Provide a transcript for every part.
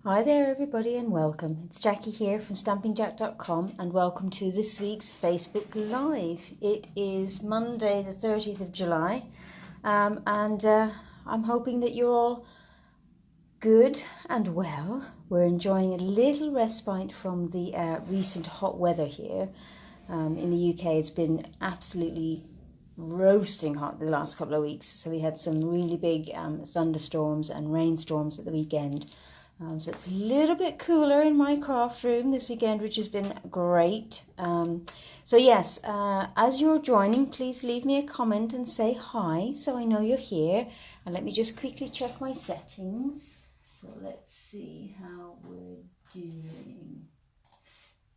Hi there everybody and welcome. It's Jackie here from Stampingjack.com and welcome to this week's Facebook Live. It is Monday the 30th of July and I'm hoping that you're all good and well. We're enjoying a little respite from the recent hot weather here. In the UK it's been absolutely roasting hot the last couple of weeks, so we had some really big thunderstorms and rainstorms at the weekend. So it's a little bit cooler in my craft room this weekend, which has been great. So yes, as you're joining, please leave me a comment and say hi so I know you're here. And let me just quickly check my settings. So let's see how we're doing.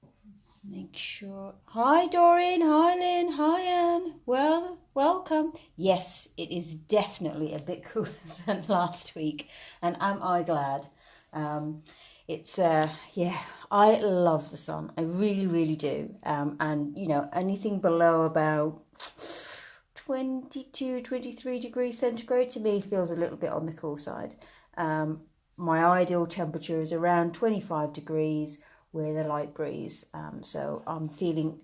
Let's make sure. Hi Doreen, hi Lynn, hi Anne. Well, welcome. Yes, it is definitely a bit cooler than last week, and am I glad. I love the sun. I really do. And you know, anything below about 22, 23 degrees centigrade to me feels a little bit on the cool side. My ideal temperature is around 25 degrees with a light breeze. So I'm feeling,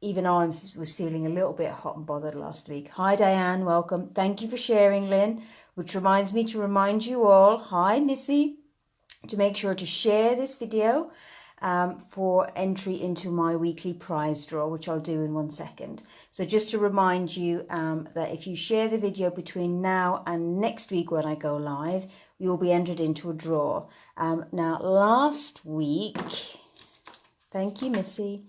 even though I was feeling a little bit hot and bothered last week. Hi Diane, welcome. Thank you for sharing, Lynn, which reminds me to remind you all, hi Missy, to make sure to share this video for entry into my weekly prize draw, which I'll do in 1 second. So just to remind you that if you share the video between now and next week when I go live, you'll be entered into a draw. Now last week, thank you Missy.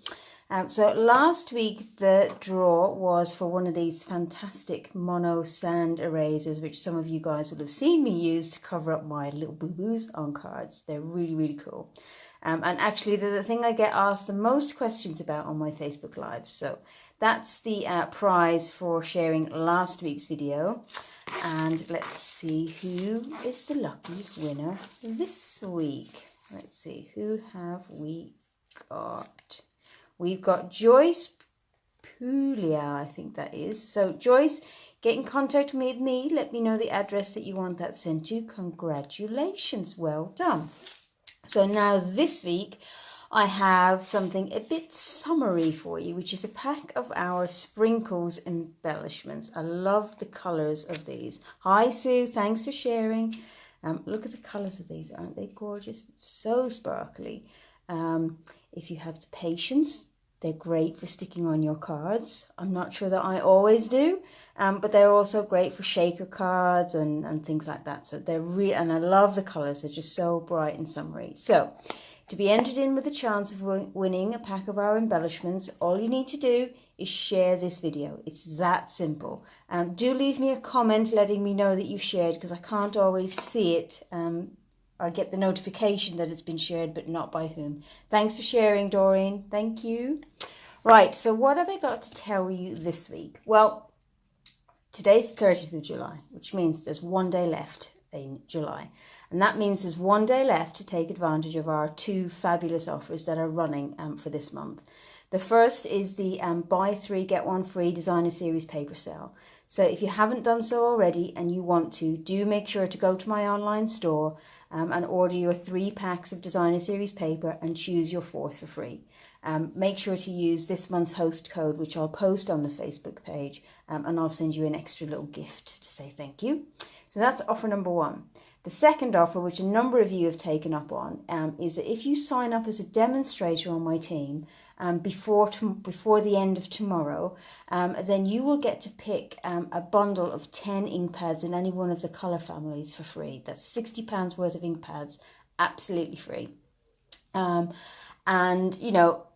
So last week the draw was for one of these fantastic mono sand erasers, which some of you guys will have seen me use to cover up my little boo-boos on cards. They're really cool. And actually they're the thing I get asked the most questions about on my Facebook Lives. So that's the prize for sharing last week's video. And let's see who is the lucky winner this week. Let's see, who have we got? We've got Joyce Puglia, I think that is. So Joyce, get in contact with me. Let me know the address that you want that sent to. Congratulations, well done. So now this week, I have something a bit summery for you, which is a pack of our sprinkles embellishments. I love the colours of these. Hi Sue, thanks for sharing. Look at the colours of these, aren't they gorgeous? So sparkly. If you have the patience, they're great for sticking on your cards. I'm not sure that I always do, but they're also great for shaker cards and things like that. So they're and I love the colours. They're just so bright and summery. So to be entered in with a chance of winning a pack of our embellishments, all you need to do is share this video. It's that simple. Do leave me a comment letting me know that you shared, because I can't always see it. I get the notification that it's been shared, but not by whom. Thanks for sharing, Doreen. Thank you. Right, so what have I got to tell you this week? Well, today's the 30th of July, which means there's 1 day left in July. And that means there's 1 day left to take advantage of our 2 fabulous offers that are running for this month. The first is the buy 3, get 1 free designer series paper sale. So if you haven't done so already and you want to, do make sure to go to my online store and order your 3 packs of designer series paper and choose your 4th for free. Make sure to use this month's host code, which I'll post on the Facebook page, and I'll send you an extra little gift to say thank you. So that's offer number 1. The second offer, which a number of you have taken up on, is that if you sign up as a demonstrator on my team before the end of tomorrow, then you will get to pick a bundle of 10 ink pads in any one of the colour families for free. That's £60 worth of ink pads, absolutely free. And, you know,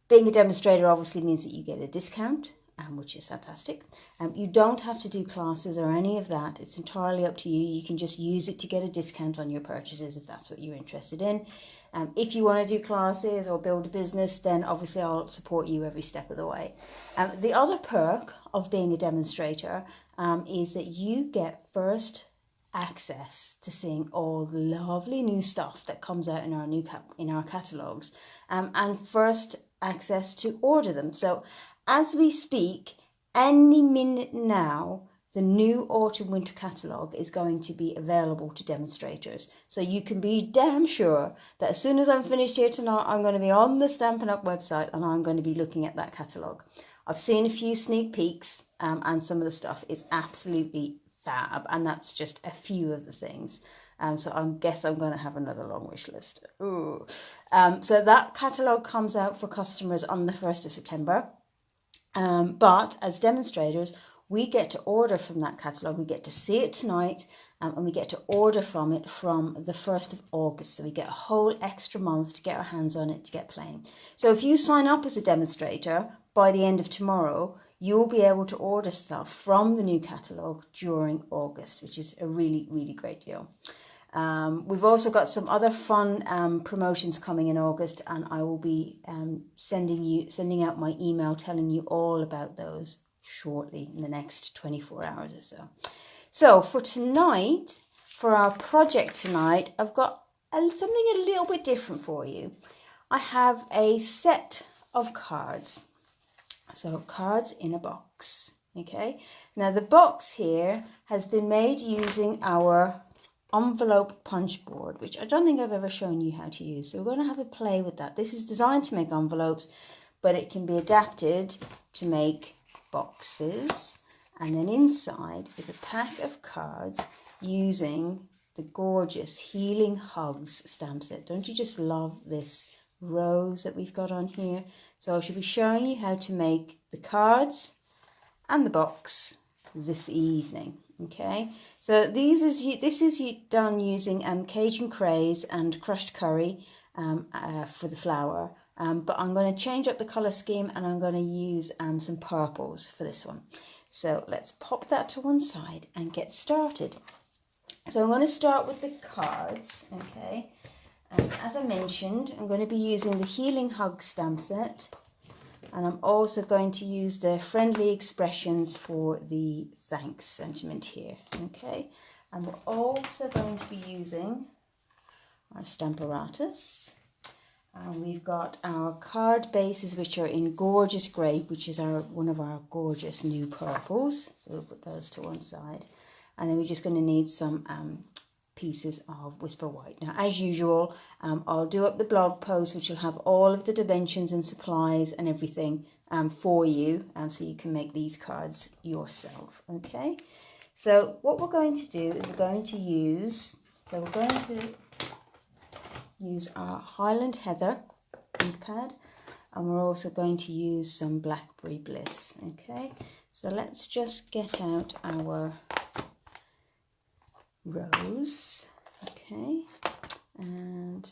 being a demonstrator obviously means that you get a discount, which is fantastic. You don't have to do classes or any of that. It's entirely up to you. You can just use it to get a discount on your purchases if that's what you're interested in. If you want to do classes or build a business, then obviously I'll support you every step of the way. The other perk of being a demonstrator is that you get first access to seeing all the lovely new stuff that comes out in our catalogues, and first access to order them. So as we speak, any minute now, the new autumn winter catalogue is going to be available to demonstrators. So you can be damn sure that as soon as I'm finished here tonight, I'm going to be on the Stampin' Up website and I'm going to be looking at that catalogue. I've seen a few sneak peeks and some of the stuff is absolutely fab, and that's just a few of the things. So I guess I'm going to have another long wish list. Ooh. So that catalogue comes out for customers on the 1st of September. But as demonstrators, we get to order from that catalogue. We get to see it tonight, and we get to order from it from the 1st of August. So we get a whole extra month to get our hands on it, to get playing. So if you sign up as a demonstrator by the end of tomorrow, you'll be able to order stuff from the new catalogue during August, which is a really, really great deal. We've also got some other fun promotions coming in August, and I will be sending out my email telling you all about those shortly in the next 24 hours or so. So for tonight, for our project tonight, I've got something a little bit different for you. I have a set of cards. So cards in a box, okay? Now the box here has been made using our envelope punch board, which I don't think I've ever shown you how to use. So we're going to have a play with that. This is designed to make envelopes, but it can be adapted to make boxes. And then inside is a pack of cards using the gorgeous Healing Hugs stamp set. Don't you just love this rose that we've got on here? So I should be showing you how to make the cards and the box this evening. Okay, so this is done using Cajun craze and crushed curry for the flower, but I'm going to change up the colour scheme and I'm going to use some purples for this one. So let's pop that to one side and get started. So I'm going to start with the cards, okay, and as I mentioned, I'm going to be using the Healing Hug stamp set. And I'm also going to use the friendly expressions for the thanks sentiment here, okay? And we're also going to be using our Stamparatus. And we've got our card bases, which are in Gorgeous Grape, which is one of our gorgeous new purples. So we'll put those to one side. And then we're just going to need some pieces of Whisper White. Now, as usual, I'll do up the blog post, which will have all of the dimensions and supplies and everything for you, so you can make these cards yourself. Okay, so what we're going to do is we're going to use our Highland Heather ink pad, and we're also going to use some Blackberry Bliss. Okay, so let's just get out our rose, okay, and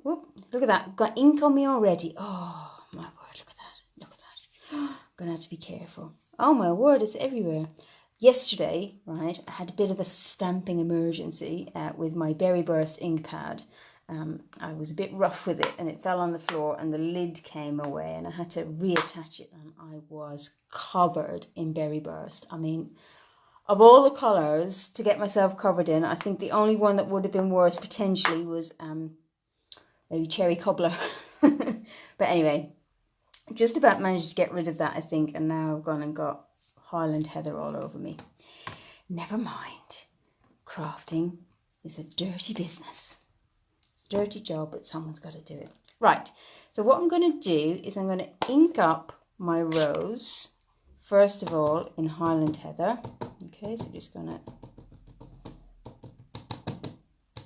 whoop, look at that, got ink on me already. Oh my word, look at that, look at that. I'm gonna have to be careful. Oh my word, it's everywhere. Yesterday, right, I had a bit of a stamping emergency with my Berry Burst ink pad. I was a bit rough with it and it fell on the floor and the lid came away and I had to reattach it, and I was covered in Berry Burst. I mean, of all the colours to get myself covered in, I think the only one that would have been worse potentially was maybe Cherry Cobbler. But anyway, just about managed to get rid of that, I think, and now I've gone and got Highland Heather all over me. Never mind. Crafting is a dirty business. It's a dirty job, but someone's got to do it. Right, so what I'm going to do is I'm going to ink up my rose, first of all, in Highland Heather. Okay, so we're just going to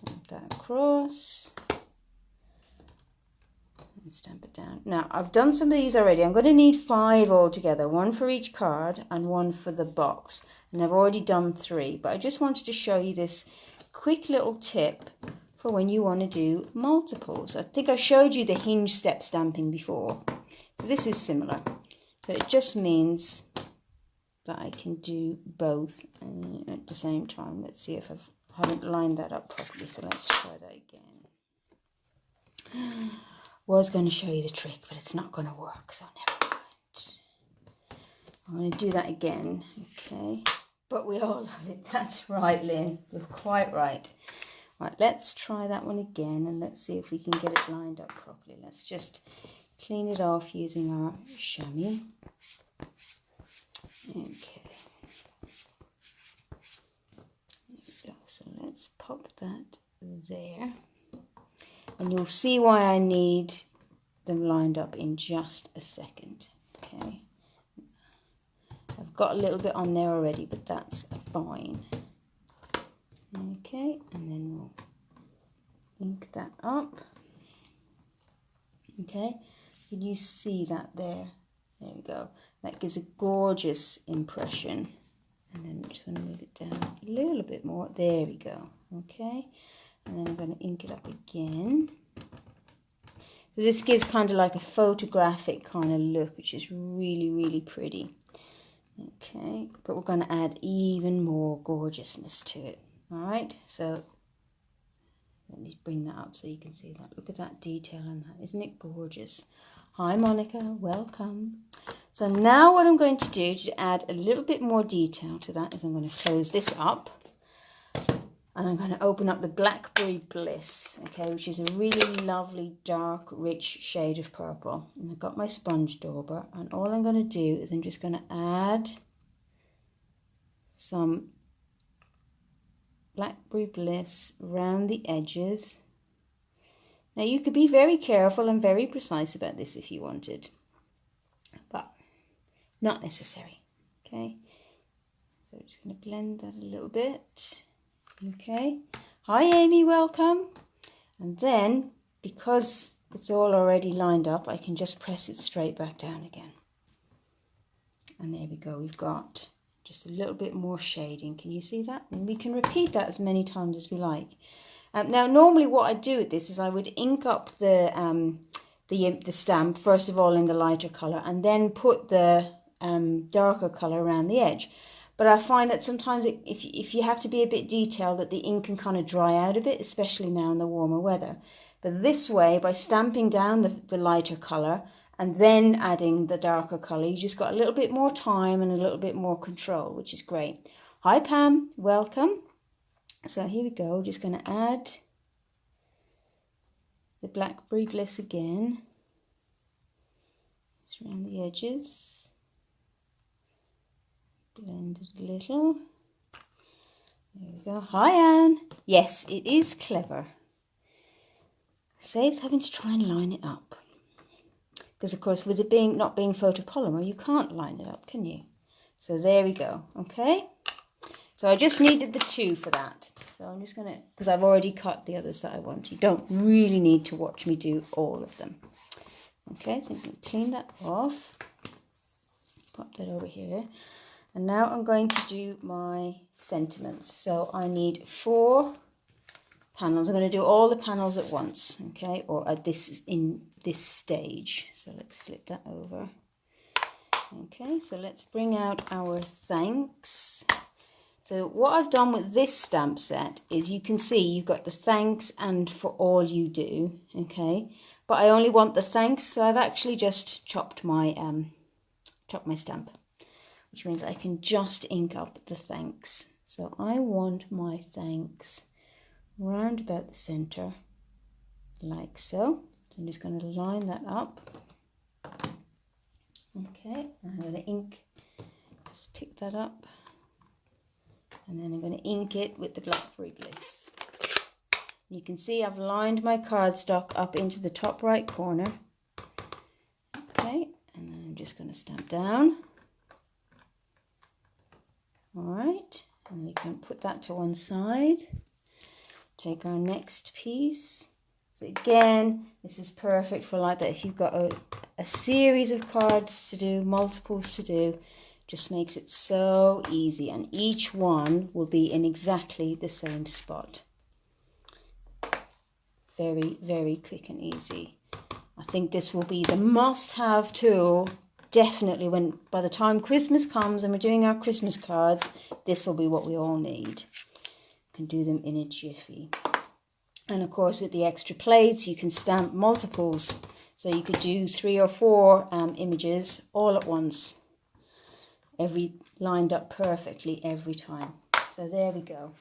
put that across and stamp it down. Now, I've done some of these already. I'm going to need 5 altogether, 1 for each card and 1 for the box. And I've already done 3, but I just wanted to show you this quick little tip for when you want to do multiples. I think I showed you the hinge step stamping before. So this is similar. So it just means that I can do both at the same time. Let's see if I haven't lined that up properly, so let's try that again. Was going to show you the trick, but it's not going to work, so never mind. I'm going to do that again, okay? But we all love it. That's right, Lynn. You're quite right. Right, let's try that one again, and let's see if we can get it lined up properly. Let's just clean it off using our chamois. Okay. let's pop that there. And you'll see why I need them lined up in just a second. Okay. I've got a little bit on there already, but that's fine. Okay, and then we'll ink that up. Okay, can you see that there? There we go. That gives a gorgeous impression. And then I'm just going to move it down a little bit more. There we go. Okay, and then I'm going to ink it up again. So this gives kind of like a photographic kind of look, which is really, really pretty. Okay, but we're going to add even more gorgeousness to it. All right, so let me bring that up so you can see that. Look at that detail on that. Isn't it gorgeous? Hi, Monica. Welcome. So now what I'm going to do to add a little bit more detail to that is I'm going to close this up. And I'm going to open up the Blackberry Bliss, okay, which is a really lovely, dark, rich shade of purple. And I've got my sponge dauber, and all I'm going to do is I'm just going to add some Blackberry Bliss around the edges. Now you could be very careful and very precise about this if you wanted, but not necessary, okay. So I'm just going to blend that a little bit. Okay, hi Amy, welcome. And then, because it's all already lined up, I can just press it straight back down again. And there we go, we've got just a little bit more shading. Can you see that? And we can repeat that as many times as we like. Now, normally what I do with this is I would ink up the stamp, first of all in the lighter colour, and then put the darker colour around the edge. But I find that sometimes if you have to be a bit detailed, that the ink can kind of dry out a bit, especially now in the warmer weather. But this way, by stamping down the lighter colour and then adding the darker colour, you just got a little bit more time and a little bit more control, which is great. Hi Pam, welcome. So here we go, just going to add the Blackberry Bliss again. Just around the edges. Blend it a little. There we go. Hi Anne. Yes, it is clever. Saves having to try and line it up. Because of course with it not being photopolymer, you can't line it up, can you? So there we go. Okay. So I just needed the two for that. So I'm just going to, because I've already cut the others that I want. You don't really need to watch me do all of them. Okay, so I'm going to clean that off. Pop that over here. And now I'm going to do my sentiments. So I need 4 panels. I'm going to do all the panels at once, okay, or at in this stage. So let's flip that over. Okay, so let's bring out our thanks. So what I've done with this stamp set is you can see you've got the thanks and for all you do, okay, but I only want the thanks, so I've actually just chopped my stamp, which means I can just ink up the thanks. So I want my thanks round about the center, like so. So I'm just going to line that up. Okay, I'm going to ink, just pick that up, and then I'm going to ink it with the Blackberry Bliss. You can see I've lined my cardstock up into the top right corner. Okay, and then I'm just going to stamp down. All right, and we can put that to one side. Take our next piece. So again, this is perfect for like that. If you've got a series of cards to do, multiples to do, just makes it so easy. And each one will be in exactly the same spot. Very, very quick and easy. I think this will be the must-have tool. Definitely by the time Christmas comes and we're doing our Christmas cards, this will be what we all need. You can do them in a jiffy. And of course with the extra plates you can stamp multiples. So you could do 3 or 4 images all at once. Lined up perfectly every time. So there we go.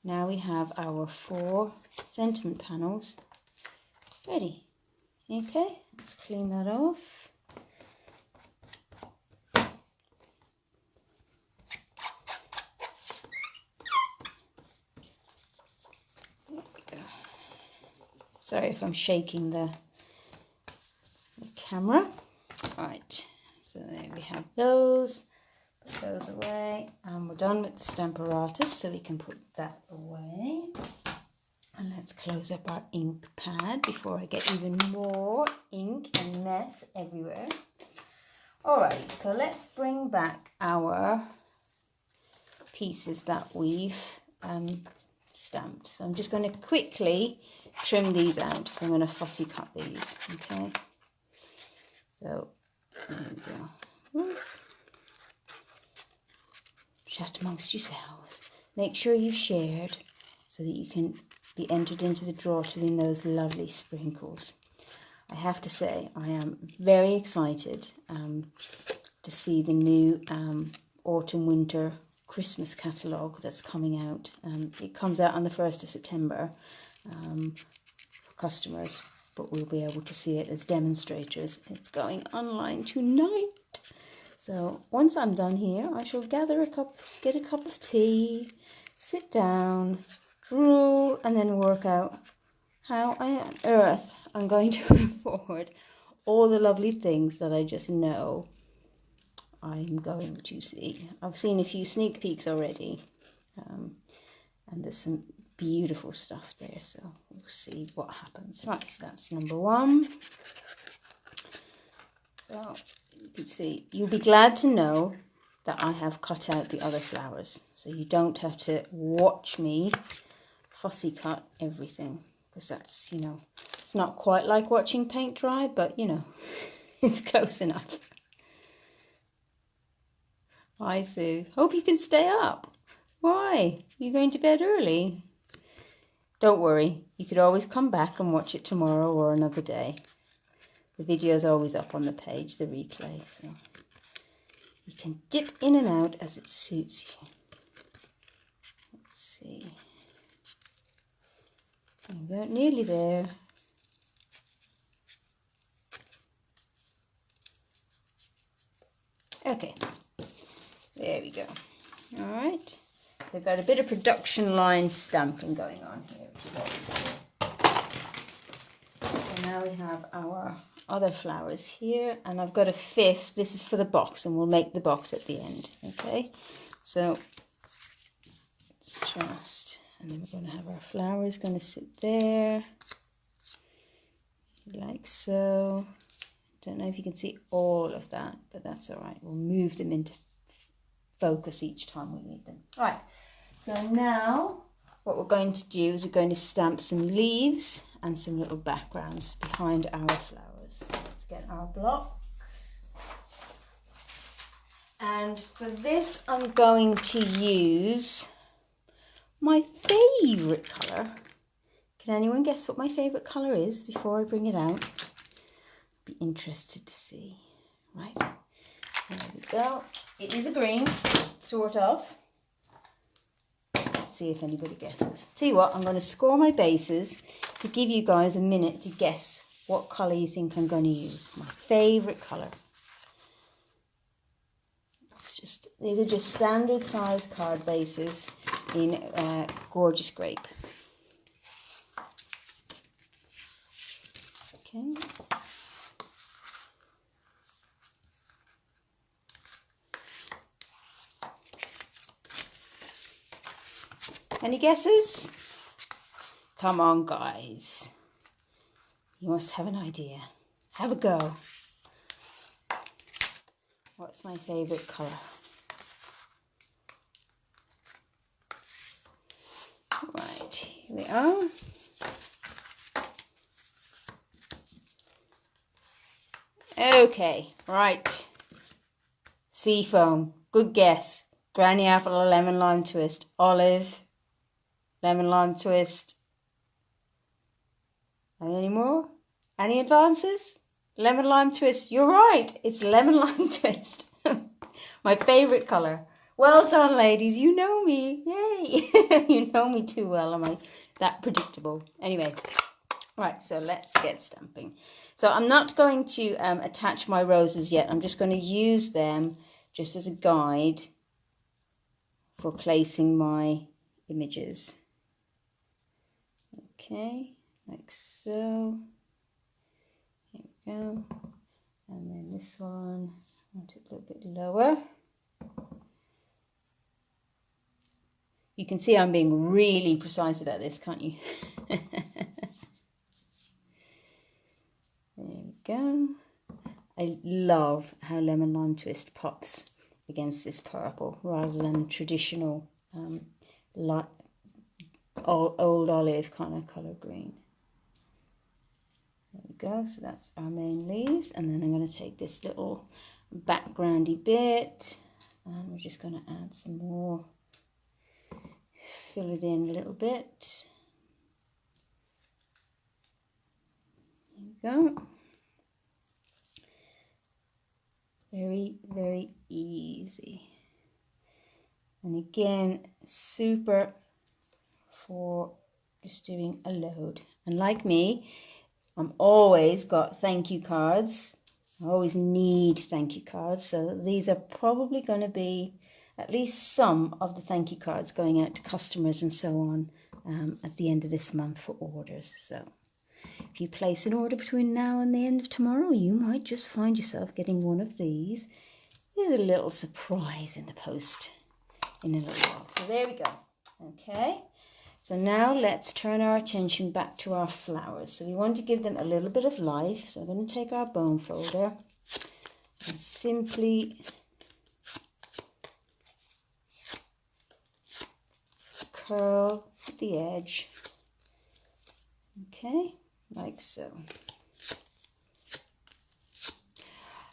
Now we have our 4 sentiment panels ready. Okay, let's clean that off. Sorry if I'm shaking the camera. Right, so there we have those. Put those away, and we're done with the Stamparatus, so we can put that away. And let's close up our ink pad before I get even more ink and mess everywhere. Alright, so let's bring back our pieces that we've stamped. So I'm just going to quickly trim these out. So I'm going to fussy cut these, okay? So there we go. Chat amongst yourselves. Make sure you've shared so that you can be entered into the draw to win those lovely sprinkles. I have to say, I am very excited to see the new autumn-winter Christmas catalogue that's coming out. It comes out on the 1st of September for customers, but we'll be able to see it as demonstrators. It's going online tonight. So once I'm done here, I shall get a cup of tea, sit down, drool, and then work out how on earth I'm going to afford all the lovely things that I just know I'm going to see. I've seen a few sneak peeks already, and there's some beautiful stuff there, so we'll see what happens. Right, so that's number one. So you can see, you'll be glad to know that I have cut out the other flowers, so you don't have to watch me fussy cut everything, because that's, you know, it's not quite like watching paint dry, but you know, it's close enough. Hi Sue, hope you can stay up. Why? You going to bed early? Don't worry, you could always come back and watch it tomorrow or another day. The video is always up on the page, the replay, so you can dip in and out as it suits you. Let's see. We're nearly there. Okay, there we go. All right, so we've got a bit of production line stamping going on here, which is always good. So now we have our other flowers here, and I've got a fifth. This is for the box, and we'll make the box at the end. Okay, so it's just, and then we're going to have our flowers going to sit there like so. Don't know if you can see all of that, but that's all right. We'll move them into focus each time we need them. All right, so now what we're going to do is we're going to stamp some leaves and some little backgrounds behind our flowers. So let's get our blocks. And for this, I'm going to use my favourite colour. Can anyone guess what my favourite colour is before I bring it out? Be interested to see. Right, there we go. It is a green, sort of. Let's see if anybody guesses. Tell you what, I'm going to score my bases to give you guys a minute to guess what colour you think I'm going to use. My favourite colour. It's just, these are just standard size card bases in gorgeous grape. Okay. Any guesses? Come on, guys. You must have an idea. Have a go. What's my favourite colour? Right, here we are. Okay, right. Seafoam. Good guess. Granny apple or lemon lime twist. Olive. Lemon lime twist. Any more? Any advances? Lemon lime twist. You're right. It's lemon lime twist. My favourite colour. Well done, ladies. You know me. Yay. You know me too well. Am I that predictable? Anyway. Right, so let's get stamping. So I'm not going to attach my roses yet. I'm just going to use them just as a guide for placing my images. Okay, like so. Here we go. And then this one, I want it a little bit lower. You can see I'm being really precise about this, can't you? There we go. I love how lemon lime twist pops against this purple rather than traditional light, old olive kind of colour green. There we go, so that's our main leaves, and then I'm going to take this little backgroundy bit and we're just going to add some more, fill it in a little bit. There we go. Very, very easy. And again, super for just doing a load. And like me, I'm always got thank you cards. I always need thank you cards. So these are probably going to be at least some of the thank you cards going out to customers and so on at the end of this month for orders. So if you place an order between now and the end of tomorrow, you might just find yourself getting one of these with a little surprise in the post in a little while. So there we go. Okay, so now let's turn our attention back to our flowers. So we want to give them a little bit of life. So I'm going to take our bone folder and simply curl at the edge. Okay, like so.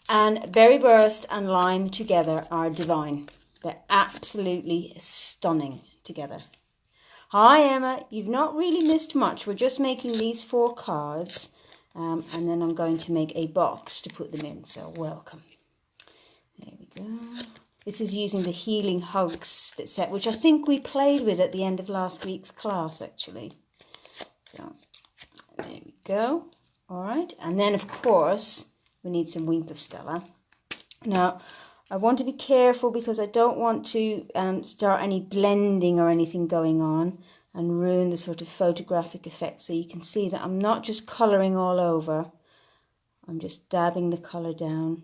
And berry burst and lime together are divine. They're absolutely stunning together. Hi Emma, you've not really missed much. We're just making these 4 cards and then I'm going to make a box to put them in. So welcome. There we go. This is using the Healing Hugs set, which I think we played with at the end of last week's class actually. So there we go. All right, and then of course we need some Wink of Stella. Now I want to be careful because I don't want to start any blending or anything going on and ruin the sort of photographic effect. So you can see that I'm not just colouring all over, I'm just dabbing the colour down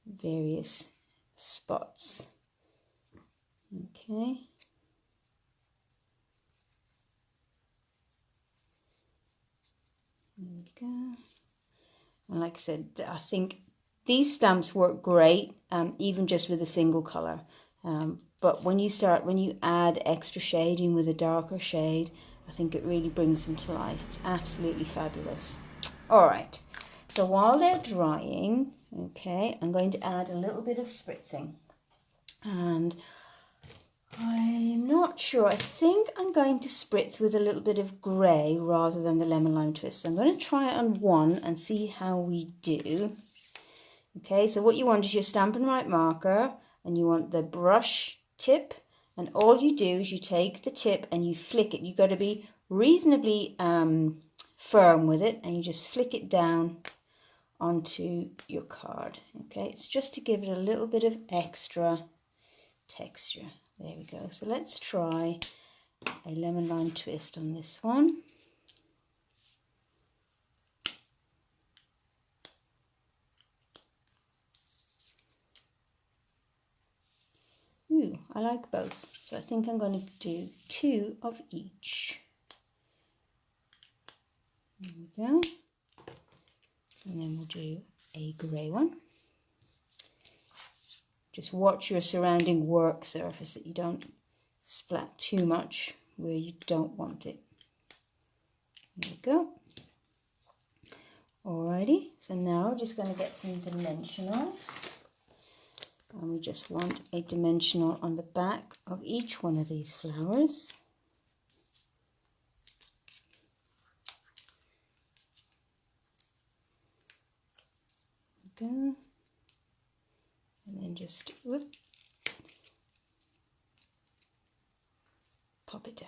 various spots. Okay. There we go. And like I said, I think these stamps work great, even just with a single colour. But when you add extra shading with a darker shade, I think it really brings them to life. It's absolutely fabulous. All right, so while they're drying, okay, I'm going to add a little bit of spritzing. And I'm not sure. I think I'm going to spritz with a little bit of grey rather than the lemon lime twist. So I'm going to try it on one and see how we do. Okay, so what you want is your Stampin' Right marker and you want the brush tip, and all you do is you take the tip and you flick it. You've got to be reasonably firm with it and you just flick it down onto your card. Okay, it's just to give it a little bit of extra texture. There we go. So let's try a lemon lime twist on this one. Ooh, I like both. So I think I'm going to do 2 of each. There we go. And then we'll do a grey one. Just watch your surrounding work surface that you don't splat too much where you don't want it. There we go. Alrighty, so now we're just going to get some dimensionals. And we just want a dimensional on the back of each one of these flowers. There we go. And then just whoop, pop it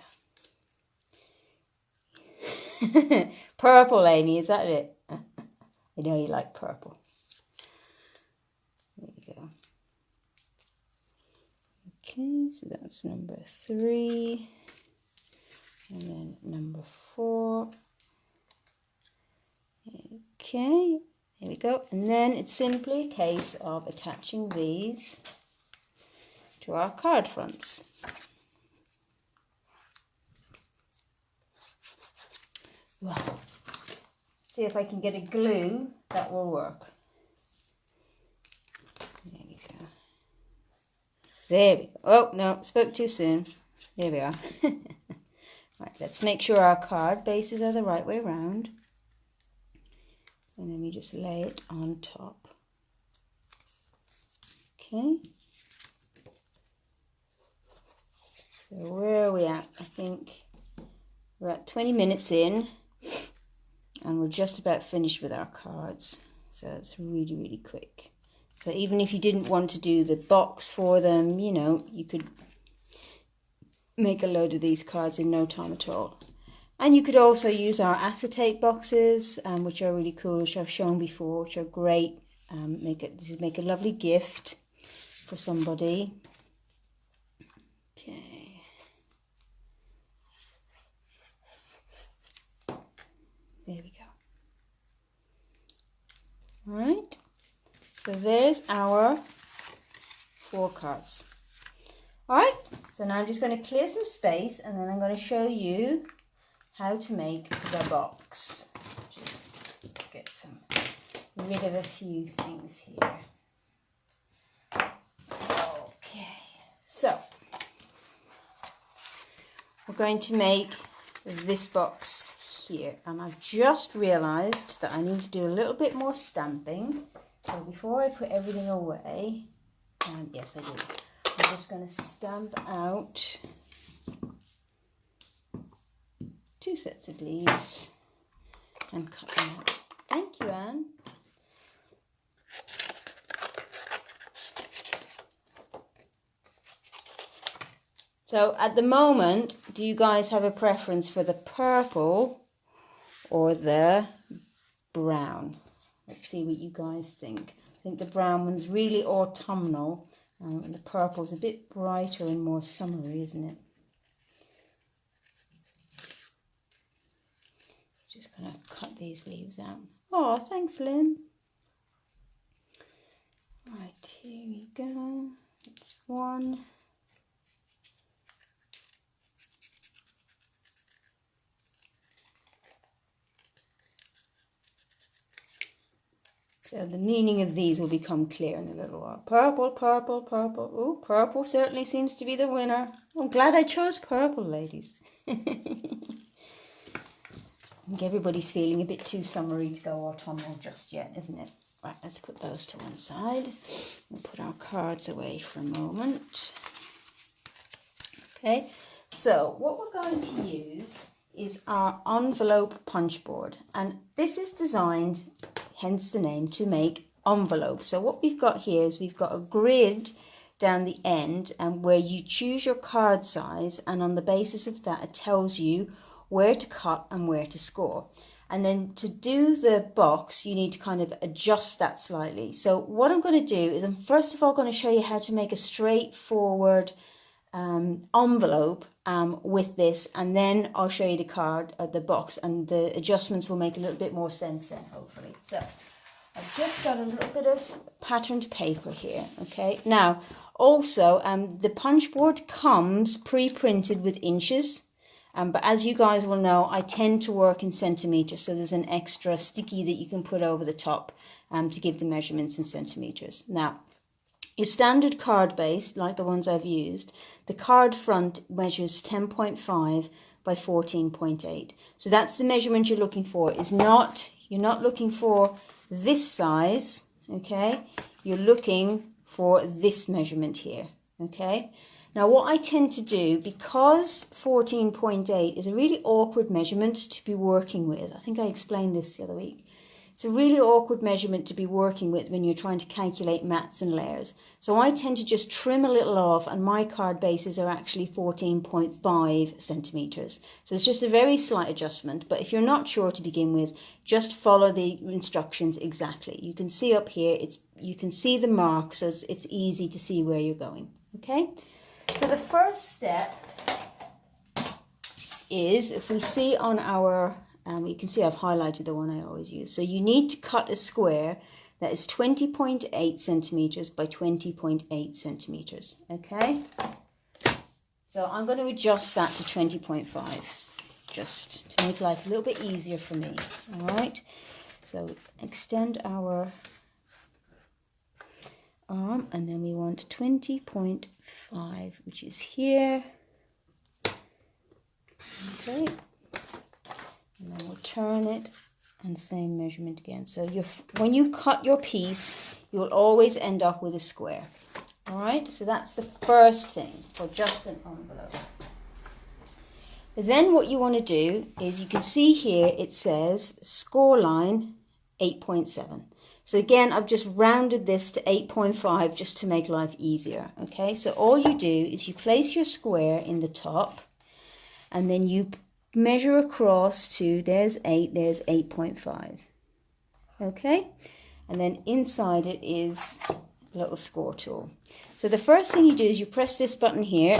down. Purple, Amy, is that it? I know you like purple. There we go. Okay, so that's number 3. And then number 4. Okay, there we go. And then it's simply a case of attaching these to our card fronts. Wow. See if I can get a glue that will work. There we go. There we go. Oh, no, spoke too soon. There we are. Right, let's make sure our card bases are the right way around. And then we just lay it on top. Okay. So where are we at? I think we're at 20 minutes in and we're just about finished with our cards. So it's really, really quick. So even if you didn't want to do the box for them, you know, you could make a load of these cards in no time at all. And you could also use our acetate boxes, which are really cool, which I've shown before, which are great. Make a lovely gift for somebody. Okay. There we go. All right. So there's our 4 cards. All right. So now I'm just going to clear some space, and then I'm going to show you how to make the box. Just get rid of a few things here. Okay, so we're going to make this box here, and I've just realized that I need to do a little bit more stamping. So before I put everything away, yes I do, I'm just going to stamp out 2 sets of leaves and cut them out. Thank you, Anne. So at the moment, do you guys have a preference for the purple or the brown? Let's see what you guys think. I think the brown one's really autumnal, and the purple's a bit brighter and more summery, isn't it? Just going to cut these leaves out. Oh, thanks, Lynn. Right, here we go. That's one. So the meaning of these will become clear in a little while. Purple, purple, purple. Oh, purple certainly seems to be the winner. I'm glad I chose purple, ladies. I think everybody's feeling a bit too summery to go autumnal just yet, isn't it? Right, let's put those to one side. We'll put our cards away for a moment. Okay, so what we're going to use is our envelope punch board. And this is designed, hence the name, to make envelopes. So what we've got here is we've got a grid down the end, and where you choose your card size, and on the basis of that it tells you where to cut and where to score. And then to do the box, you need to kind of adjust that slightly. So what I'm going to do is I'm first of all going to show you how to make a straightforward envelope with this, and then I'll show you the box, and the adjustments will make a little bit more sense then, hopefully. So I've just got a little bit of patterned paper here, okay? Now, also, the punch board comes pre-printed with inches. But as you guys will know, I tend to work in centimetres, so there's an extra sticky that you can put over the top to give the measurements in centimetres. Now, your standard card base, like the ones I've used, the card front measures 10.5 by 14.8. So that's the measurement you're looking for. You're not looking for this size, okay? You're looking for this measurement here, okay? Now, what I tend to do, because 14.8 is a really awkward measurement to be working with, I think I explained this the other week. It's a really awkward measurement to be working with when you're trying to calculate mats and layers. So I tend to just trim a little off, and my card bases are actually 14.5 centimetres. So it's just a very slight adjustment, but if you're not sure to begin with, just follow the instructions exactly. You can see up here, you can see the marks, so it's easy to see where you're going, okay? So the first step is, if we see on our You can see I've highlighted the one I always use. So you need to cut a square that is 20.8 centimeters by 20.8 centimeters. Okay. So I'm going to adjust that to 20.5 just to make life a little bit easier for me. All right. So extend our arm, and then we want 20.5, which is here. Okay. And then we'll turn it and same measurement again. So when you cut your piece, you'll always end up with a square. All right, so that's the first thing for just an envelope. But then what you want to do is, you can see here it says score line 8.7. So again, I've just rounded this to 8.5 just to make life easier. Okay, so all you do is you place your square in the top, and then you measure across to, there's 8, there's 8.5. Okay, and then inside it is a little score tool. So the first thing you do is you press this button here,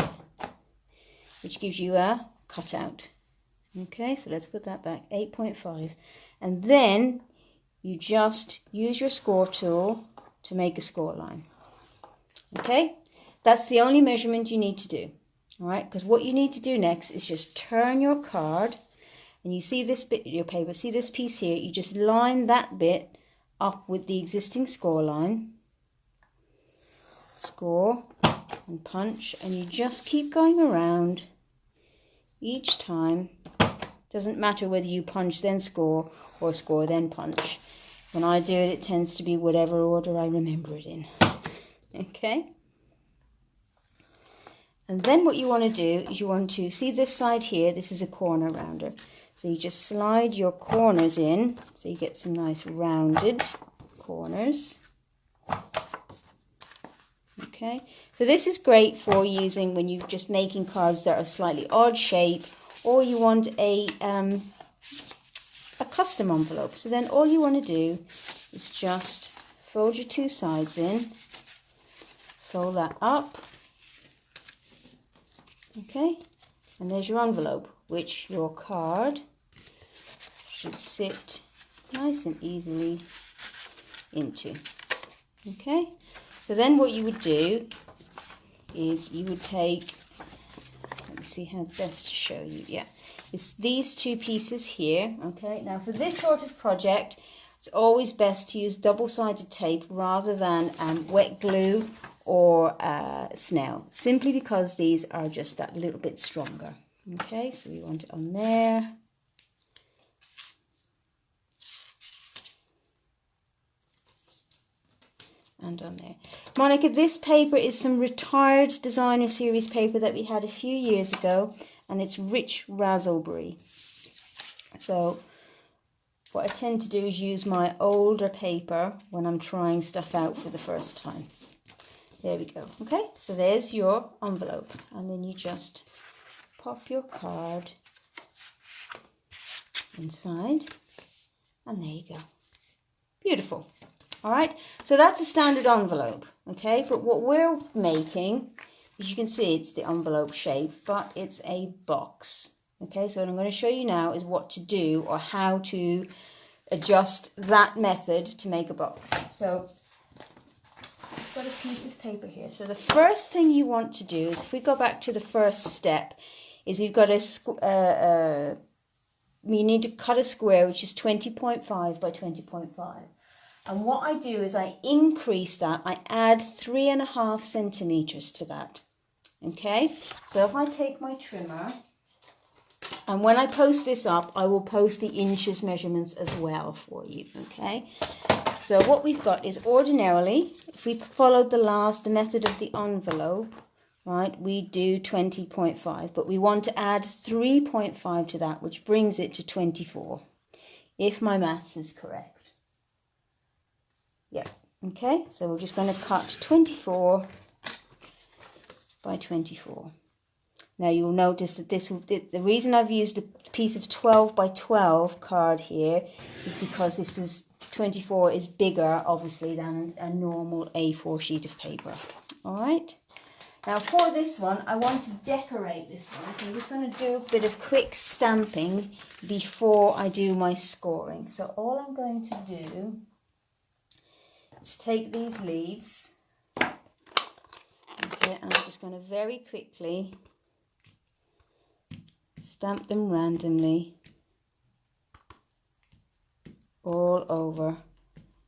which gives you a cutout. Okay, so let's put that back, 8.5. And then you just use your score tool to make a score line. Okay, that's the only measurement you need to do. All right, because what you need to do next is just turn your card, and you see this bit of your paper, see this piece here, you just line that bit up with the existing score line, score and punch, and you just keep going around each time. Doesn't matter whether you punch then score or score then punch. When I do it, it tends to be whatever order I remember it in. Okay. And then what you want to do is you want to, see this side here, this is a corner rounder. So you just slide your corners in, so you get some nice rounded corners. Okay, so this is great for using when you're just making cards that are slightly odd shape, or you want a custom envelope. So then all you want to do is just fold your two sides in, fold that up. Okay, and there's your envelope, which your card should sit nice and easily into. Okay, so then what you would do is you would take, let me see how best to show you, yeah, it's these two pieces here. Okay, now for this sort of project, it's always best to use double-sided tape rather than wet glue or snail, simply because these are just that little bit stronger. Okay, so we want it on there. And on there. Monica, this paper is some retired designer series paper that we had a few years ago, and it's rich raspberry. So what I tend to do is use my older paper when I'm trying stuff out for the first time. There we go. Okay, so there's your envelope, and then you just pop your card inside, and there you go. Beautiful. All right, so that's a standard envelope. Okay, but what we're making, as you can see, it's the envelope shape, but it's a box. Okay, so what I'm going to show you now is what to do, or how to adjust that method to make a box. So I've got a piece of paper here. So the first thing you want to do is, if we go back to the first step, is we've got we need to cut a square which is 20.5 by 20.5. And what I do is I increase that, I add 3.5 centimeters to that. Okay, so if I take my trimmer, and when I post this up, I will post the inches measurements as well for you. Okay, so what we've got is, ordinarily, if we followed the method of the envelope, right, we do 20.5, but we want to add 3.5 to that, which brings it to 24, if my maths is correct. Yeah, okay, so we're just going to cut 24 by 24. Now you'll notice that the reason I've used a piece of 12 by 12 card here is because this is 24 is bigger, obviously, than a normal A4 sheet of paper. All right, Now for this one, I want to decorate this one. So I'm just going to do a bit of quick stamping before I do my scoring. So all I'm going to do is take these leaves. Okay, and I'm just going to very quickly stamp them randomly all over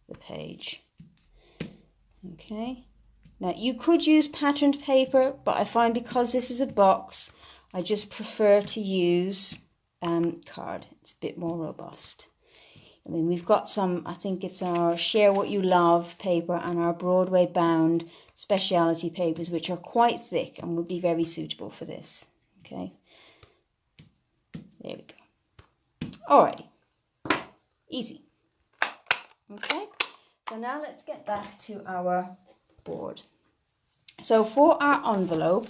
the page. Okay, now you could use patterned paper, but I find because this is a box, I just prefer to use card. It's a bit more robust. I mean, we've got some, I think it's our Share What You Love paper and our Broadway bound speciality papers, which are quite thick and would be very suitable for this. Okay, there we go. Alrighty, easy. Okay, so now let's get back to our board. So for our envelope,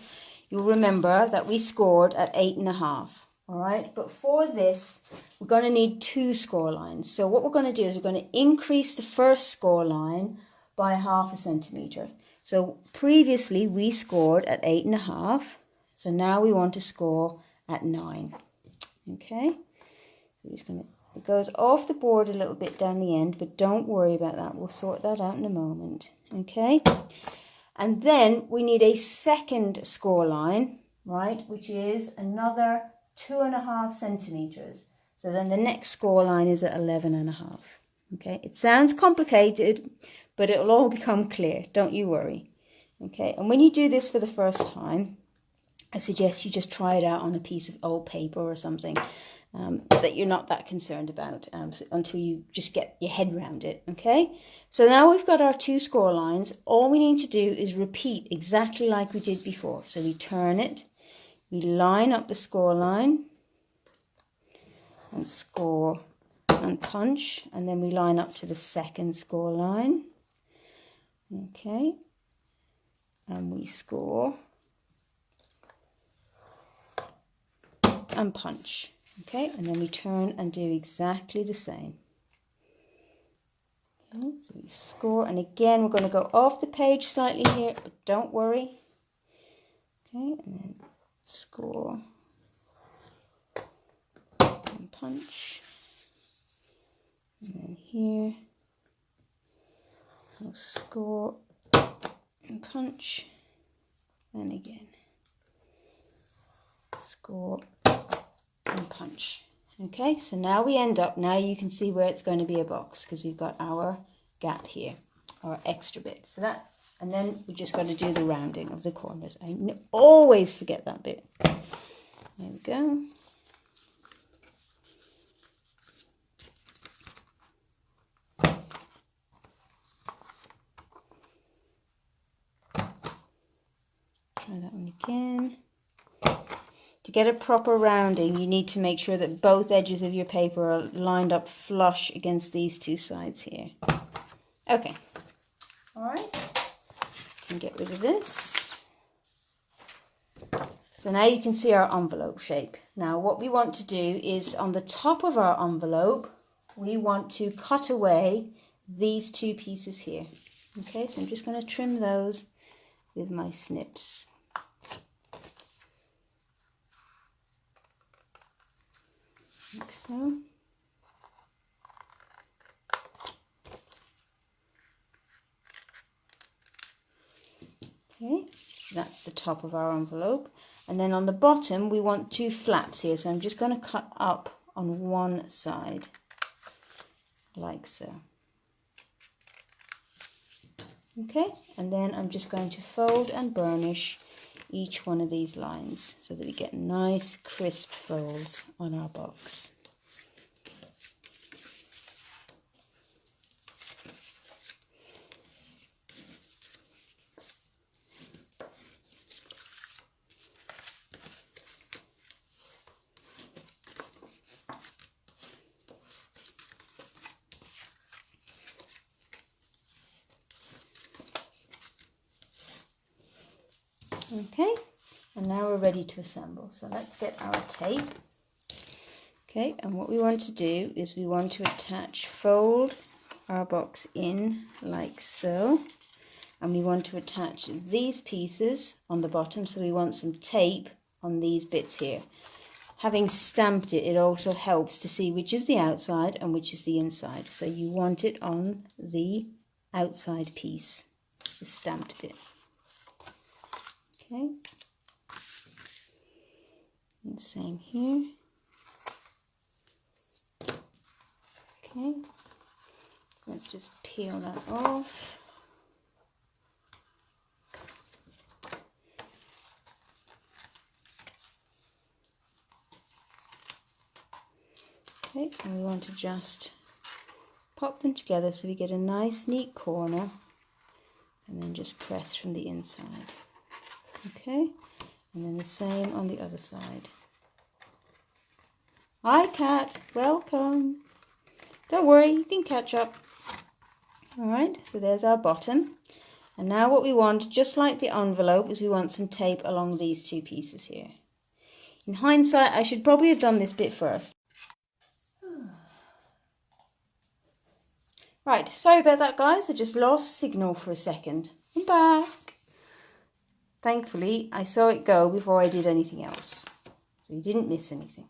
you'll remember that we scored at 8.5. All right, but for this, we're going to need 2 score lines. So what we're going to do is we're going to increase the first score line by 0.5 centimeter. So previously we scored at 8.5. So now we want to score at 9. Okay, so we're just going to, it goes off the board a little bit down the end, but don't worry about that. We'll sort that out in a moment. Okay, and then we need a second score line, right, which is another 2.5 centimeters. So then the next score line is at 11.5. Okay, it sounds complicated, but it'll all become clear. Don't you worry. Okay, and when you do this for the first time, I suggest you just try it out on a piece of old paper or something that you're not that concerned about until you just get your head around it. Okay, so now we've got our 2 score lines. All we need to do is repeat exactly like we did before. So we turn it. We line up the score line and score and punch, and then we line up to the second score line. Okay, and we score and punch. Okay, and then we turn and do exactly the same. Okay, so we score, and again we're going to go off the page slightly here, but don't worry. Okay, and then score and punch, and then here we'll score and punch, and again score and punch. Okay, so now we end up, now you can see where it's going to be a box because we've got our gap here, our extra bit. So that's, and then we just got to do the rounding of the corners. I always forget that bit. There we go. Try that one again. To get a proper rounding, you need to make sure that both edges of your paper are lined up flush against these 2 sides here. Okay. All right. And get rid of this. So now you can see our envelope shape. Now what we want to do is on the top of our envelope, we want to cut away these 2 pieces here. Okay, so I'm just going to trim those with my snips. Like so. Okay, that's the top of our envelope. And then on the bottom, we want 2 flaps here. So I'm just going to cut up on one side, like so. Okay, and then I'm just going to fold and burnish each one of these lines so that we get nice crisp folds on our box. Okay, and now we're ready to assemble. So let's get our tape. Okay, and what we want to do is we want to fold our box in like so. and we want to attach these pieces on the bottom, so we want some tape on these bits here. Having stamped it, it also helps to see which is the outside and which is the inside. So you want it on the outside piece, the stamped bit. Okay. And same here. Okay. Let's just peel that off. Okay, and we want to just pop them together so we get a nice neat corner, and then just press from the inside. Okay, and then the same on the other side. Hi Cat, welcome. Don't worry, you can catch up. Alright, so there's our bottom. And now what we want, just like the envelope, is we want some tape along these two pieces here. In hindsight, I should probably have done this bit first. Right, sorry about that guys, I just lost signal for a second. I'm back. Thankfully, I saw it go before I did anything else. So you didn't miss anything.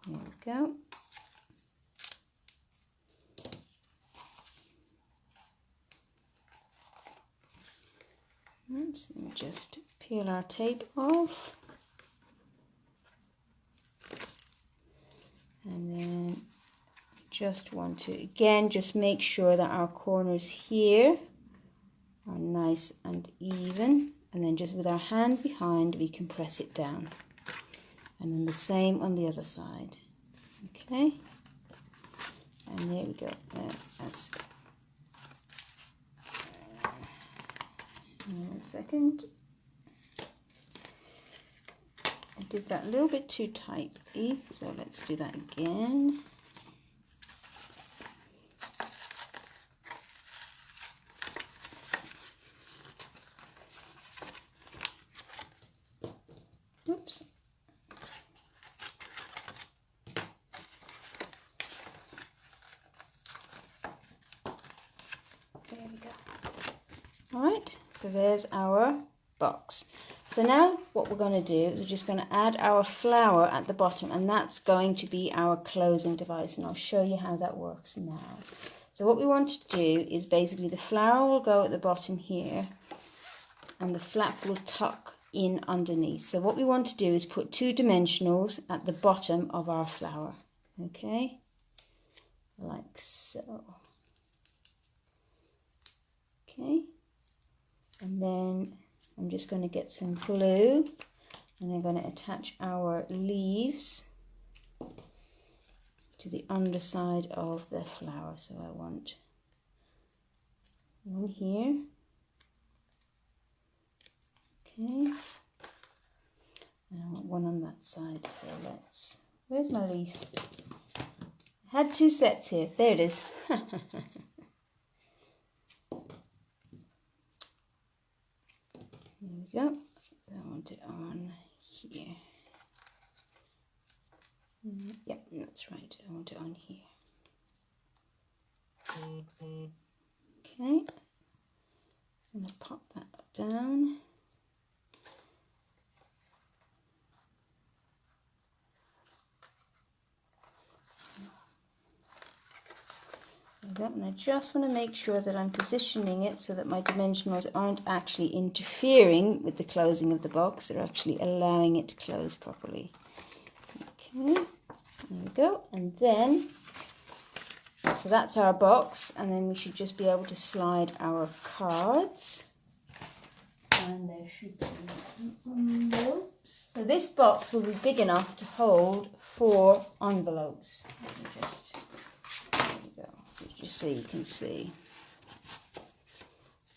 There we go. And so we just peel our tape off. And then just want to, again, just make sure that our corners here are nice and even, and then just with our hand behind we can press it down, and then the same on the other side. Okay, and there we go. That's 1 second. I did that a little bit too tightly, so let's do that again. Oops. There we go. All right, so there's our box. So now what we're going to do is we're just going to add our flower at the bottom, and that's going to be our closing device, and I'll show you how that works now. So what we want to do is basically the flower will go at the bottom here, and the flap will tuck in underneath. So what we want to do is put 2 dimensionals at the bottom of our flower. Okay, like so. Okay, and then I'm just going to get some glue, and I'm going to attach our leaves to the underside of the flower. So I want one here. Okay, and I want one on that side. So let's, where's my leaf? I had 2 sets here. There it is. There we go. So I want it on here. Yep, that's right. I want it on here. Okay. I'm going to pop that down. And I just want to make sure that I'm positioning it so that my dimensionals aren't actually interfering with the closing of the box. They're actually allowing it to close properly. Okay, there we go. And then, so that's our box, and then we should just be able to slide our cards. And there should be some envelopes. So this box will be big enough to hold 4 envelopes. Let me just, just so you can see.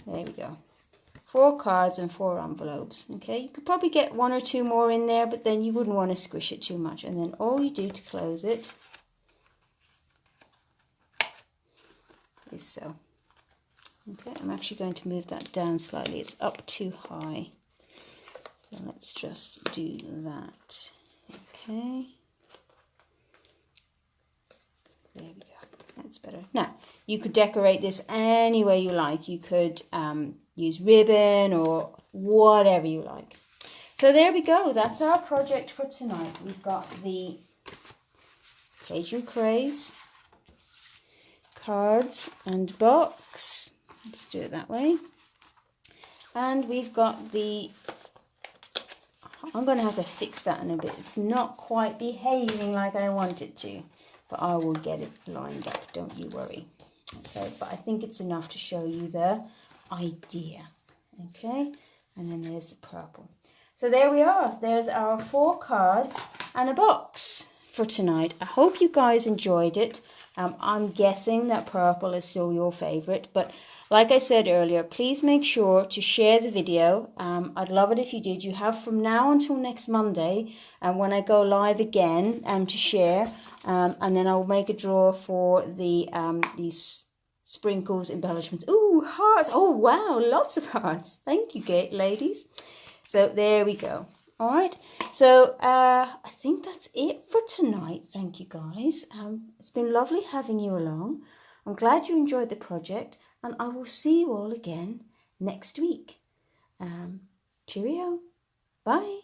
There we go. 4 cards and 4 envelopes. Okay, you could probably get 1 or 2 more in there, but then you wouldn't want to squish it too much. And then all you do to close it is so. Okay, I'm actually going to move that down slightly. It's up too high. So let's just do that. Okay. There we go. That's better. Now, You could decorate this any way you like. You could use ribbon or whatever you like. So there we go. That's our project for tonight. We've got the Cajun Craze, cards and box. Let's do it that way. And we've got the, I'm going to have to fix that in a bit. It's not quite behaving like I want it to, but I will get it lined up, don't you worry. Okay, but I think it's enough to show you the idea. Okay, and then there's the purple. So there we are. There's our 4 cards and a box for tonight. I hope you guys enjoyed it. I'm guessing that purple is still your favorite, but like I said earlier, please make sure to share the video. I'd love it if you did. You have from now until next Monday, when I go live again, to share, and then I'll make a draw for the these sprinkles embellishments. Ooh, hearts! Oh wow, lots of hearts. Thank you, ladies. So there we go. All right, so I think that's it for tonight. Thank you, guys. It's been lovely having you along. I'm glad you enjoyed the project, and I will see you all again next week. Cheerio. Bye.